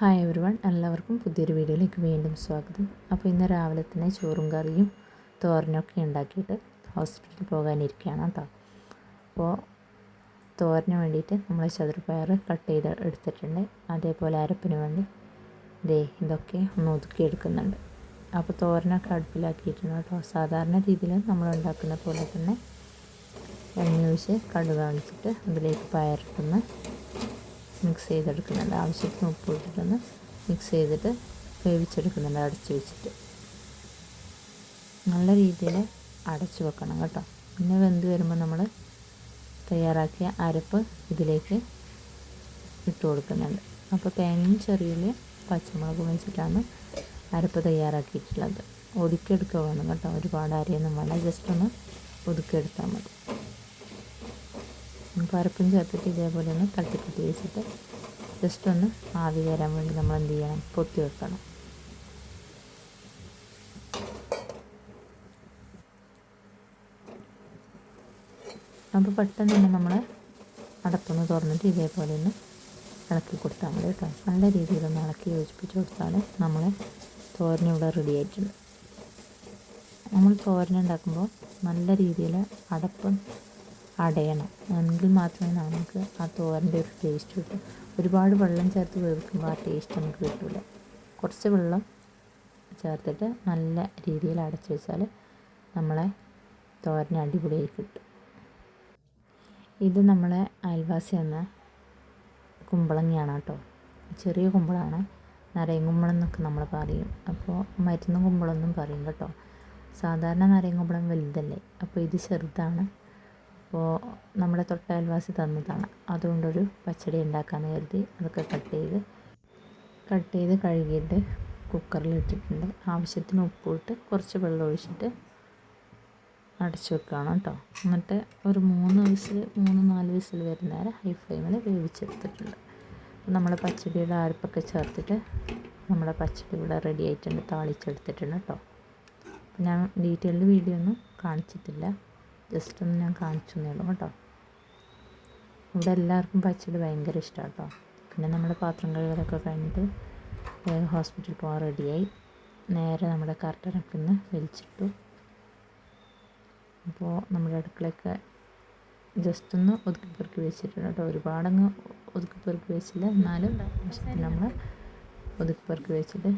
Hi everyone, എല്ലാവർക്കും പുതിയൊരു വീഡിയോയിലേക്ക് വീണ്ടും സ്വാഗതം. അപ്പോൾ ഇന്ന് രാവിലെ തന്നെ ചോറും കറിയും തോരനൊക്കെ ഉണ്ടാക്കിയിട്ട് ഹോസ്പിറ്റലിൽ പോകാനിരിക്കുകയാണ് കേട്ടോ. അപ്പോൾ തോരന് വേണ്ടിയിട്ട് നമ്മൾ ചതുരപ്പയർ കട്ട് ചെയ്ത് എടുത്തിട്ടുണ്ട്. അതേപോലെ അരപ്പിന് വേണ്ടി ഇതൊക്കെ ഒന്ന് ഒതുക്കിയെടുക്കുന്നുണ്ട്. അപ്പോൾ തോരനൊക്കെ അടുപ്പിലാക്കിയിട്ടുണ്ട് കേട്ടോ. സാധാരണ രീതിയിൽ നമ്മൾ ഉണ്ടാക്കുന്ന പോലെ തന്നെ എണ്ണ ഒഴിച്ച് കടുക് കാണിച്ചിട്ട് അതിലേക്ക് പയറിട്ടൊന്ന് മിക്സ് ചെയ്തെടുക്കുന്നുണ്ട്. ആവശ്യത്തിന് ഉപ്പ് ഇട്ടിട്ടൊന്ന് മിക്സ് ചെയ്തിട്ട് വേവിച്ചെടുക്കുന്നുണ്ട് അടച്ച് വെച്ചിട്ട്. നല്ല രീതിയിൽ അടച്ച് വെക്കണം കേട്ടോ. പിന്നെ വെന്ത് വരുമ്പോൾ നമ്മൾ തയ്യാറാക്കിയ അരപ്പ് ഇതിലേക്ക് ഇട്ട് കൊടുക്കുന്നുണ്ട്. അപ്പോൾ തേങ്ങയും ചെറിയുള്ളിയും പച്ചമുളകും വെച്ചിട്ടാണ് അരപ്പ് തയ്യാറാക്കിയിട്ടുള്ളത്. ഒതുക്കിയെടുക്കുക വേണം കേട്ടോ. ഒരുപാട് അരിയൊന്നും വേണ്ട, ജസ്റ്റ് ഒന്ന് ഒതുക്കിയെടുത്താൽ മതി. അരപ്പും ചേർത്തിട്ട് ഇതേപോലെ ഒന്ന് തട്ടിക്കുത്തി വെച്ചിട്ട് ജസ്റ്റ് ഒന്ന് ആവി കയറാൻ വേണ്ടി നമ്മൾ എന്ത് ചെയ്യണം, പൊത്തി വെക്കണം. അപ്പോൾ പെട്ടെന്ന് തന്നെ നമ്മൾ അടപ്പൊന്ന് തുറന്നിട്ട് ഇതേപോലെ ഒന്ന് ഇളക്കി കൊടുത്താൽ മതി കേട്ടോ. നല്ല രീതിയിലൊന്ന് ഇളക്കി യോജിപ്പിച്ച് കൊടുത്താൽ നമ്മൾ തോരനിവിടെ റെഡി ആയിട്ടുണ്ട്. നമ്മൾ തോരനുണ്ടാക്കുമ്പോൾ നല്ല രീതിയിൽ അടപ്പ് അടയണം, എങ്കിൽ മാത്രമേ നമുക്ക് ആ തോരൻ്റെ ഒരു ടേസ്റ്റ് കിട്ടും. ഒരുപാട് വെള്ളം ചേർത്ത് വേവിക്കുമ്പോൾ ആ ടേസ്റ്റ് നമുക്ക് കിട്ടില്ല. കുറച്ച് വെള്ളം ചേർത്തിട്ട് നല്ല രീതിയിൽ അടച്ച് വെച്ചാൽ നമ്മളെ തോരൻ അടിപൊളിയായി കിട്ടും. ഇത് നമ്മളെ അയൽവാസി എന്ന കുമ്പളങ്ങയാണ് കേട്ടോ. ചെറിയ കുമ്പളമാണ്, നരയും കുമ്പളം എന്നൊക്കെ നമ്മൾ പറയും. അപ്പോൾ മരുന്ന് കുമ്പളമെന്നും പറയും കേട്ടോ. സാധാരണ നരയും കുമ്പളം വലുതല്ലേ, അപ്പോൾ ഇത് ചെറുതാണ്. അപ്പോൾ നമ്മുടെ തൊട്ടയൽവാസി തന്നതാണ്, അതുകൊണ്ടൊരു പച്ചടി ഉണ്ടാക്കാമെന്ന് കരുതി അതൊക്കെ കട്ട് ചെയ്ത് കഴുകിയിട്ട് കുക്കറിൽ ഇട്ടിട്ടുണ്ട്. ആവശ്യത്തിന് ഉപ്പിട്ട് കുറച്ച് വെള്ളം ഒഴിച്ചിട്ട് അടച്ചു വെക്കണം കേട്ടോ. എന്നിട്ട് ഒരു 3-4 വിസിൽ വരുന്ന നേരം ഹൈ ഫ്ലെയിമിൽ വേവിച്ചെടുത്തിട്ടുണ്ട്. നമ്മൾ പച്ചടിയുടെ അരപ്പൊക്കെ ചേർത്തിട്ട് നമ്മുടെ പച്ചടി ഇവിടെ റെഡി ആയിട്ടുണ്ട്, താളിച്ചെടുത്തിട്ടുണ്ട് കേട്ടോ. ഞാൻ ഡീറ്റെയിൽഡ് വീഡിയോ ഒന്നും കാണിച്ചിട്ടില്ല, ജസ്റ്റ് ഒന്ന് ഞാൻ കാണിച്ചു തന്നേയുള്ളൂ കേട്ടോ. ഇവിടെ എല്ലാവർക്കും പച്ചടി ഭയങ്കര ഇഷ്ടമാണ് കേട്ടോ. പിന്നെ നമ്മുടെ പാത്രം കഴുകലൊക്കെ കഴിഞ്ഞിട്ട് വേഗം ഹോസ്പിറ്റലിൽ പോകാൻ റെഡിയായി. നേരെ നമ്മുടെ കർട്ടനൊക്കെ ഒന്ന് വലിച്ചിട്ടു. അപ്പോൾ നമ്മുടെ അടുക്കളയൊക്കെ ജസ്റ്റ് ഒന്ന് ഒതുക്കി പെറുക്കി വെച്ചിട്ടുണ്ട് കേട്ടോ. ഒരുപാടങ്ങ് ഒതുക്കി പെറുക്കി വെച്ചില്ല, എന്നാലും നമ്മൾ ഒതുക്കി പെറുക്കി വെച്ചിട്ട്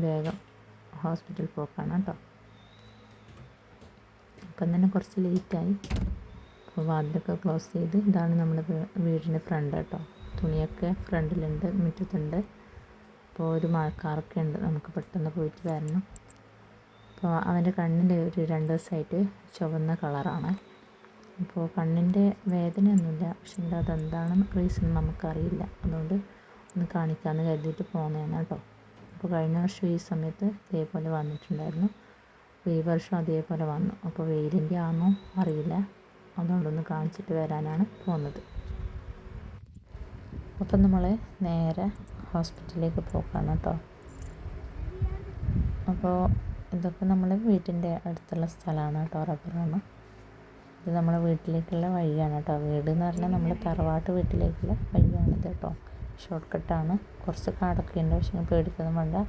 വേഗം ഹോസ്പിറ്റലിൽ പോക്കാണ് കേട്ടോ. അപ്പം തന്നെ കുറച്ച് ലേറ്റായി. അപ്പോൾ വാതിലൊക്കെ ക്ലോസ് ചെയ്ത്, ഇതാണ് നമ്മുടെ വീടിൻ്റെ ഫ്രണ്ട് കേട്ടോ. തുണിയൊക്കെ ഫ്രണ്ടിലുണ്ട്, മുറ്റത്തുണ്ട്. അപ്പോൾ ഒരു മഴക്കാറൊക്കെ ഉണ്ട്, നമുക്ക് പെട്ടെന്ന് പോയിട്ട് വരണം. അപ്പോൾ അവൻ്റെ കണ്ണിൻ്റെ ഒരു 2 ദിവസമായിട്ട് ചുവന്ന കളറാണ്. അപ്പോൾ കണ്ണിൻ്റെ വേദനയൊന്നുമില്ല, പക്ഷേ അതെന്താണെന്ന് റീസൺ നമുക്കറിയില്ല. അതുകൊണ്ട് ഒന്ന് കാണിക്കാമെന്ന് കരുതിയിട്ട് പോകുന്നതാണ് കേട്ടോ. അപ്പോൾ കഴിഞ്ഞ വർഷം ഈ സമയത്ത് ഇതേപോലെ വന്നിട്ടുണ്ടായിരുന്നു. അപ്പോൾ ഈ വർഷം അതേപോലെ വന്നു. അപ്പോൾ വെയിലിൻ്റെ ആണോ അറിയില്ല, അതുകൊണ്ടൊന്ന് കാണിച്ചിട്ട് വരാനാണ് പോകുന്നത്. അപ്പം നമ്മൾ നേരെ ഹോസ്പിറ്റലിലേക്ക് പോകാണ് കേട്ടോ. അപ്പോൾ ഇതൊക്കെ നമ്മൾ വീട്ടിൻ്റെ അടുത്തുള്ള സ്ഥലമാണ് കേട്ടോ, റബ്ബറാണ്. ഇത് നമ്മളെ വീട്ടിലേക്കുള്ള വഴിയാണ് കേട്ടോ. വീട് എന്ന് പറഞ്ഞാൽ നമ്മൾ തറവാട്ട് വീട്ടിലേക്കുള്ള വഴിയാണിത് കേട്ടോ. ഷോർട്ട് കട്ടാണ്. കുറച്ച് കാടൊക്കെ ഉണ്ട്, പക്ഷേ പേടിക്കൊന്നും വേണ്ട,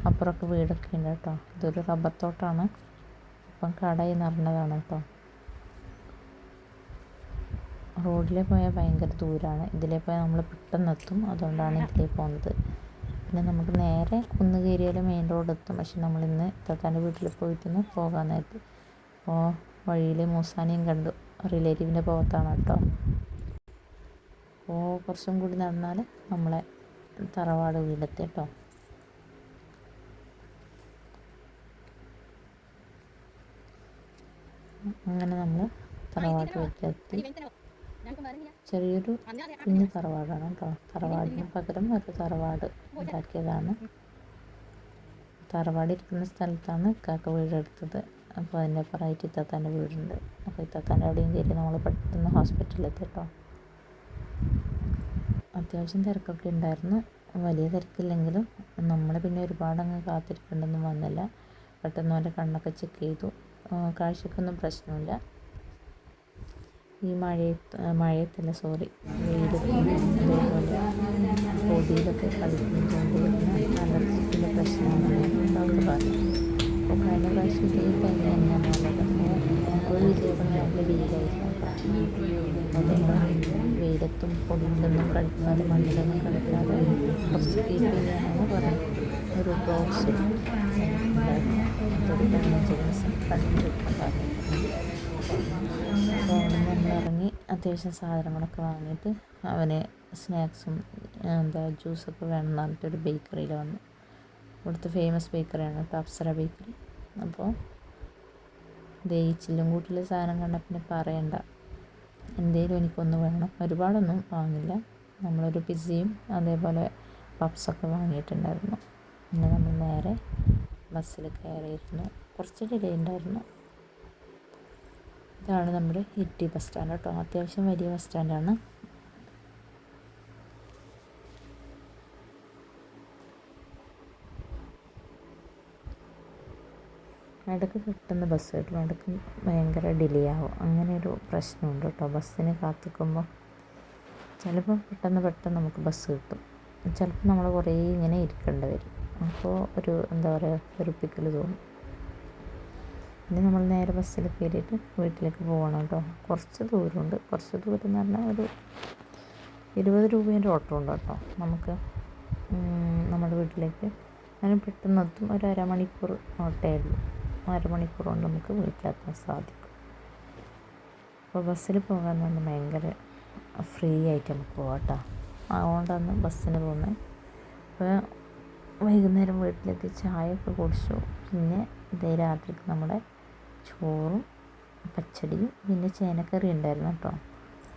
അപ്പുറമൊക്കെ വീടൊക്കെ ഉണ്ട് കേട്ടോ. ഇതൊരു റബ്ബർ തോട്ടമാണ്, അപ്പം കടയിൽ നിറഞ്ഞതാണ് കേട്ടോ. റോഡിൽ പോയാൽ ഭയങ്കര ദൂരമാണ്, ഇതിലേ പോയാൽ നമ്മൾ പെട്ടെന്ന് എത്തും, അതുകൊണ്ടാണ് ഇതിലേ പോകുന്നത്. പിന്നെ നമുക്ക് നേരെ കുന്ന് കയറിയാൽ മെയിൻ റോഡ് എത്തും. പക്ഷെ നമ്മളിന്ന് തത്താൻ്റെ വീട്ടിൽ പോയിട്ടൊന്ന് പോകാൻ നേരത്തെ അപ്പോൾ വഴിയിൽ മൂസാനെയും കണ്ടു, റിലേറ്റീവിൻ്റെ പുറത്താണ് കേട്ടോ. അപ്പോൾ കുറച്ചും കൂടി നടന്നാൽ നമ്മളെ തറവാട് വീടെത്തി കേട്ടോ. അങ്ങനെ നമ്മൾ തറവാട് വീട്ടിലെത്തി. ചെറിയൊരു കുഞ്ഞു തറവാടാണ് കേട്ടോ. തറവാടിന് പകരം ഒരു തറവാട് ഉണ്ടാക്കിയതാണ്. തറവാട് ഇരിക്കുന്ന സ്ഥലത്താണ് കാക്ക വീടെടുത്തത്. അപ്പോൾ അതിൻ്റെ അപ്പുറമായിട്ട് ഇത്താത്താൻ്റെ വീടുണ്ട്. അപ്പോൾ ഇത്താത്താൻ്റെ അവിടെയും കയറി നമ്മൾ പെട്ടെന്ന് ഹോസ്പിറ്റലിലെത്തി കേട്ടോ. അത്യാവശ്യം തിരക്കൊക്കെ ഉണ്ടായിരുന്നു, വലിയ തിരക്കില്ലെങ്കിലും നമ്മൾ പിന്നെ ഒരുപാടങ്ങ് കാത്തിരിക്കേണ്ടൊന്നും വന്നില്ല. പെട്ടെന്ന് അവൻ്റെ കണ്ണൊക്കെ ചെക്ക് ചെയ്തു. കാഴ്ചക്കൊന്നും പ്രശ്നമില്ല. ഈ മഴയത്തല്ല, വെയിൽ അതേപോലെ പൊടിയിലൊക്കെ കളിക്കുന്നതുകൊണ്ട് വരുന്ന അലർജിക്കുള്ള പ്രശ്നമാണ് ഡോക്ടർ പറഞ്ഞു. അപ്പോൾ കഴിഞ്ഞ പ്രാവശ്യം ഇതേ ടൈം തന്നെയാണ് വന്നത്. അപ്പോൾ ഇതേപോലെ നല്ല വെയിലായിരുന്നു. അതുകൊണ്ട് വെയിലത്തും പൊടിയിലൊന്നും കളിക്കാതെ മണ്ണിലൊന്നും കളിക്കാതെ കുറച്ച് കീപ്പ് ചെയ്യാനാണ് പറഞ്ഞത്. ഒരു ബോക്സ് ഉണ്ടായിരുന്നു. അതൊരു 15 ദിവസം കണ്ടിട്ടുണ്ടായിരുന്നു. അപ്പോൾ അവിടെ നമ്മൾ ഇറങ്ങി അത്യാവശ്യം സാധനങ്ങളൊക്കെ വാങ്ങിയിട്ട് അവന് സ്നാക്സും ജ്യൂസൊക്കെ വേണമെന്ന് പറഞ്ഞിട്ടൊരു ബേക്കറിയിൽ വന്നു. ഇവിടുത്തെ ഫേമസ് ബേക്കറിയാണ് കേട്ടോ, അപ്സര ബേക്കറി. അപ്പോൾ ഈ ചില്ലുംകൂട്ടിലെ സാധനം കണ്ടാൽ പിന്നെ പറയണ്ട, എന്തേലും എനിക്കൊന്ന് വേണം. ഒരുപാടൊന്നും വാങ്ങില്ല. നമ്മളൊരു പിസ്സയും അതേപോലെ പപ്സൊക്കെ വാങ്ങിയിട്ടുണ്ടായിരുന്നു. പിന്നെ നമ്മൾ നേരെ ബസ്സിൽ കയറിയിരുന്നു. കുറച്ച് ഡിലേ ഉണ്ടായിരുന്നു. ഇതാണ് നമ്മുടെ ഇരിട്ടി ബസ് സ്റ്റാൻഡ് കേട്ടോ. അത്യാവശ്യം വലിയ ബസ് സ്റ്റാൻഡാണ്. ഇടയ്ക്ക് പെട്ടെന്ന് ബസ് കിട്ടും, ഇടയ്ക്ക് ഭയങ്കര ഡിലേ ആവും. അങ്ങനെ ഒരു പ്രശ്നമുണ്ട് കേട്ടോ. ബസ്സിന് കാത്തിക്കുമ്പോൾ ചിലപ്പോൾ പെട്ടെന്ന് നമുക്ക് ബസ് കിട്ടും, ചിലപ്പോൾ നമ്മൾ കുറേ ഇങ്ങനെ ഇരിക്കേണ്ടി വരും. അപ്പോൾ ഒരു വെറുപ്പിക്കൽ തോന്നും. പിന്നെ നമ്മൾ നേരെ ബസ്സിൽ കയറിയിട്ട് വീട്ടിലേക്ക് പോകണം കേട്ടോ. കുറച്ച് ദൂരമുണ്ട്. കുറച്ച് ദൂരം എന്ന് പറഞ്ഞാൽ ഒരു 20 രൂപേൻ്റെ ഓട്ടോ ഉണ്ട് കേട്ടോ നമുക്ക് നമ്മുടെ വീട്ടിലേക്ക്. അങ്ങനെ പെട്ടെന്ന് എത്തും. ഒരു അരമണിക്കൂർ ഓട്ടേ ഉള്ളൂ. അരമണിക്കൂർ കൊണ്ട് നമുക്ക് വീട്ടിലെത്താൻ സാധിക്കും. അപ്പോൾ ബസ്സിൽ പോകാൻ തന്നെ ഭയങ്കര ഫ്രീ ആയിട്ട് നമുക്ക് പോകാം കേട്ടോ. അതുകൊണ്ടാണ് ബസ്സിന് പോകുന്നത്. അപ്പോൾ വൈകുന്നേരം വീട്ടിലെത്തി ചായയൊക്കെ കുടിച്ചു. പിന്നെ ഇതേ രാത്രിക്ക് നമ്മുടെ ചോറും പച്ചടിയും പിന്നെ ചേനക്കറി ഉണ്ടായിരുന്നു കേട്ടോ.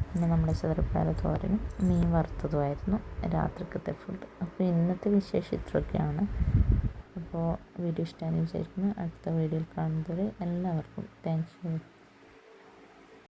പിന്നെ നമ്മുടെ ചെറുപ്പയർ തോരനും മീൻ വറുത്തതുമായിരുന്നു രാത്രിക്കത്തെ ഫുഡ്. അപ്പോൾ ഇന്നത്തെ വിശേഷം ഇത്രയൊക്കെയാണ്. അപ്പോൾ വീഡിയോ ഇഷ്ടമാണെന്ന് വിചാരിക്കുന്നു. അടുത്ത വീഡിയോയിൽ കാണുന്നത് എല്ലാവർക്കും താങ്ക് യു.